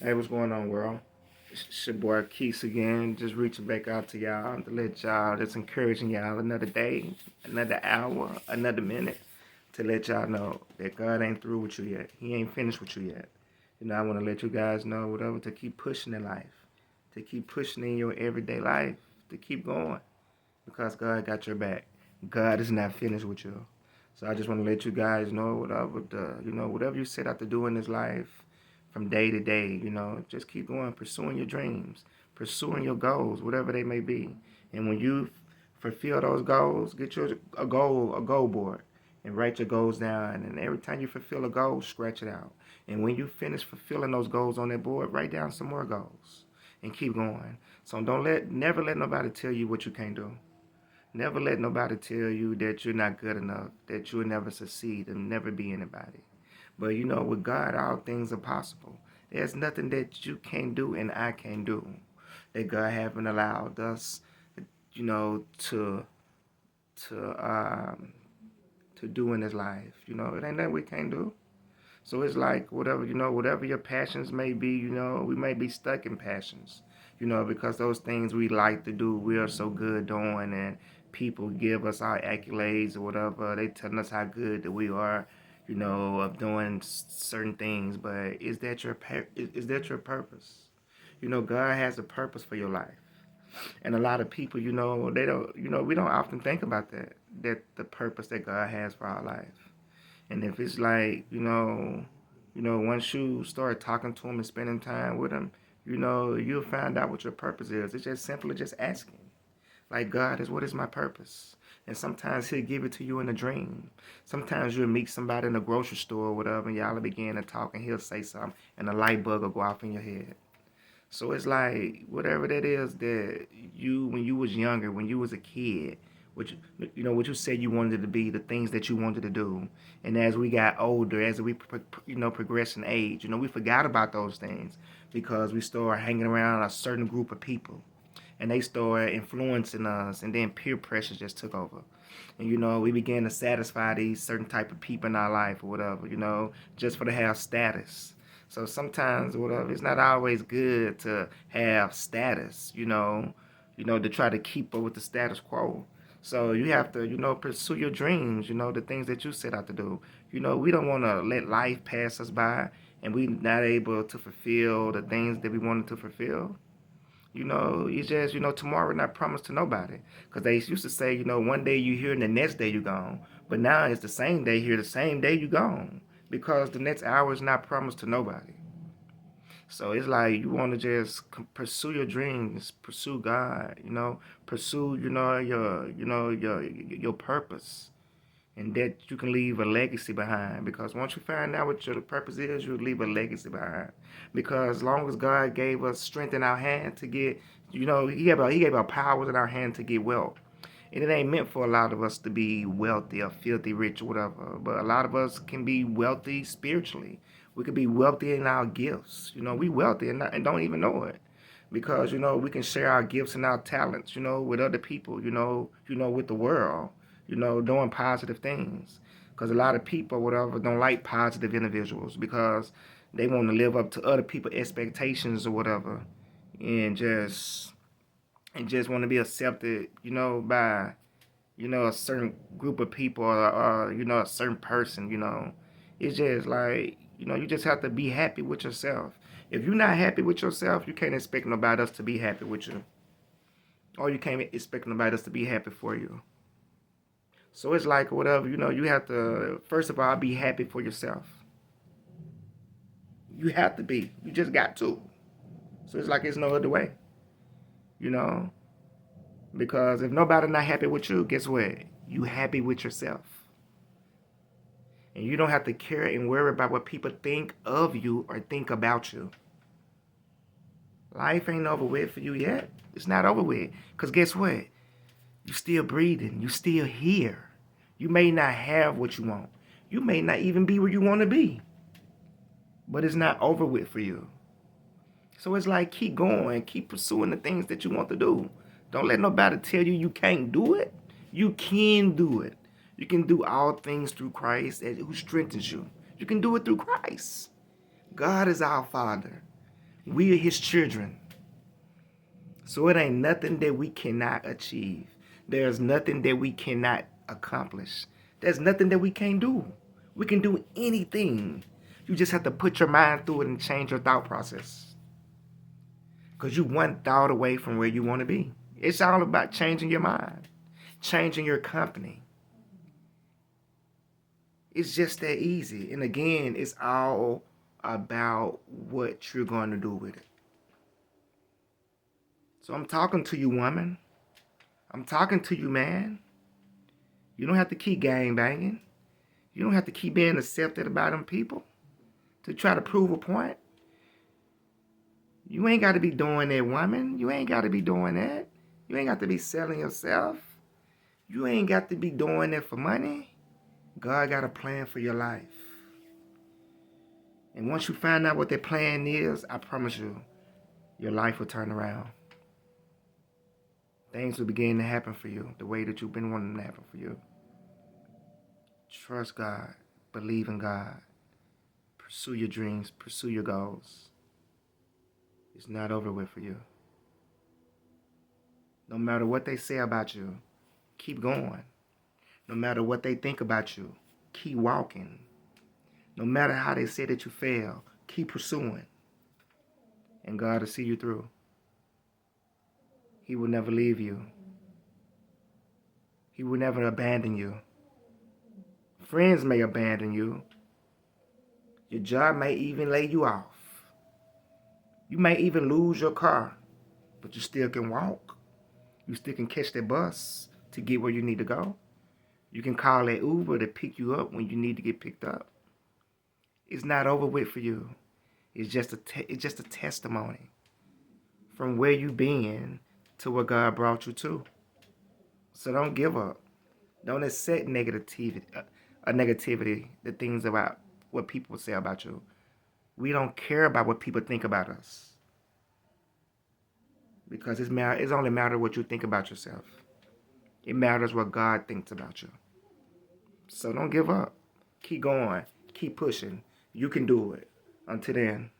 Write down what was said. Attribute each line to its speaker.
Speaker 1: Hey, what's going on, world? It's your boy Keith again, just reaching back out to y'all to let y'all, just encouraging y'all another day, another hour, another minute to let y'all know that God ain't through with you yet. He ain't finished with you yet. I want to let you guys know, whatever, to keep pushing in life, to keep pushing in your everyday life, to keep going because God got your back. God is not finished with you. So I just want to let you guys know whatever you set out to do in this life from day to day, just keep going, pursuing your dreams, pursuing your goals, whatever they may be. And when you fulfill those goals, get you a goal board and write your goals down. And every time you fulfill a goal, scratch it out. And when you finish fulfilling those goals on that board, write down some more goals and keep going. So never let nobody tell you what you can't do. Never let nobody tell you that you're not good enough, that you'll never succeed and never be anybody. But with God, all things are possible. There's nothing that you can't do and I can't do that God haven't allowed us, to to um to do in His life. It ain't that we can't do. So it's like whatever your passions may be, we may be stuck in passions, because those things we like to do, we are so good doing, and people give us our accolades or whatever. They tell us how good that we are, of doing certain things. But is that your purpose? God has a purpose for your life. And a lot of people, they don't, we don't often think about that the purpose that God has for our life. And if it's like, once you start talking to him and spending time with him, you'll find out what your purpose is. It's just simply just asking. Like, God, what is my purpose? And sometimes he'll give it to you in a dream. Sometimes you'll meet somebody in a grocery store or whatever, and y'all will begin to talk, and he'll say something, and a light bulb will go off in your head. So it's like whatever that is that when you was younger, when you was a kid, what you said you wanted to be, the things that you wanted to do, and as we got older, as we progress in age, we forgot about those things because we started hanging around a certain group of people, and they started influencing us, and then peer pressure just took over, and we began to satisfy these certain type of people in our life or whatever, just for to have status. So sometimes whatever, it's not always good to have status, to try to keep up with the status quo. So you have to, pursue your dreams, the things that you set out to do. We don't want to let life pass us by and we not able to fulfill the things that we wanted to fulfill. It's just, tomorrow not promised to nobody. Because they used to say, one day you here and the next day you gone. But now it's the same day here, the same day you gone. Because the next hour is not promised to nobody. So it's like you want to just pursue your dreams, pursue God, pursue, your purpose, and that you can leave a legacy behind. Because once you find out what your purpose is, you'll leave a legacy behind. Because as long as God gave us strength in our hand to get, He gave our powers in our hand to get wealth. And it ain't meant for a lot of us to be wealthy or filthy rich or whatever. But a lot of us can be wealthy spiritually. We could be wealthy in our gifts. We wealthy and don't even know it. Because, we can share our gifts and our talents, with other people, with the world, doing positive things. Because a lot of people, whatever, don't like positive individuals because they want to live up to other people's expectations or whatever. And just want to be accepted, by, a certain group of people or a certain person, It's just like, you just have to be happy with yourself. If you're not happy with yourself, you can't expect nobody else to be happy with you. Or you can't expect nobody else to be happy for you. So it's like whatever, you have to, first of all, be happy for yourself. You have to be. You just got to. So it's like it's no other way, you know? Because if nobody not happy with you, guess what? You happy with yourself. And you don't have to care and worry about what people think of you or think about you. Life ain't over with for you yet. It's not over with. Because guess what? You still breathing. You still here. You may not have what you want. You may not even be where you want to be. But it's not over with for you. So it's like keep going. Keep pursuing the things that you want to do. Don't let nobody tell you you can't do it. You can do it. You can do all things through Christ who strengthens you. You can do it through Christ. God is our Father. We are his children. So it ain't nothing that we cannot achieve. There's nothing that we cannot accomplish. There's nothing that we can't do. We can do anything. You just have to put your mind through it and change your thought process. Because you one thought away from where you want to be. It's all about changing your mind, changing your company. It's just that easy. And again, it's all about what you're going to do with it. So I'm talking to you, woman. I'm talking to you, man. You don't have to keep gang banging. You don't have to keep being accepted by them people to try to prove a point. You ain't got to be doing that, woman. You ain't got to be doing that. You ain't got to be selling yourself. You ain't got to be doing that for money. God got a plan for your life. And once you find out what that plan is, I promise you, your life will turn around. Things will begin to happen for you the way that you've been wanting them to happen for you. Trust God. Believe in God. Pursue your dreams. Pursue your goals. It's not over with for you. No matter what they say about you, keep going. No matter what they think about you, keep walking. No matter how they say that you fail, keep pursuing. And God will see you through. He will never leave you. He will never abandon you. Friends may abandon you. Your job may even lay you off. You may even lose your car, but you still can walk. You still can catch that bus to get where you need to go. You can call that Uber to pick you up when you need to get picked up. It's not over with for you. It's just a testimony from where you've been to where God brought you to. So don't give up. Don't accept negativity, the things about what people say about you. We don't care about what people think about us. Because it's only matter what you think about yourself. It matters what God thinks about you. So don't give up. Keep going. Keep pushing. You can do it. Until then.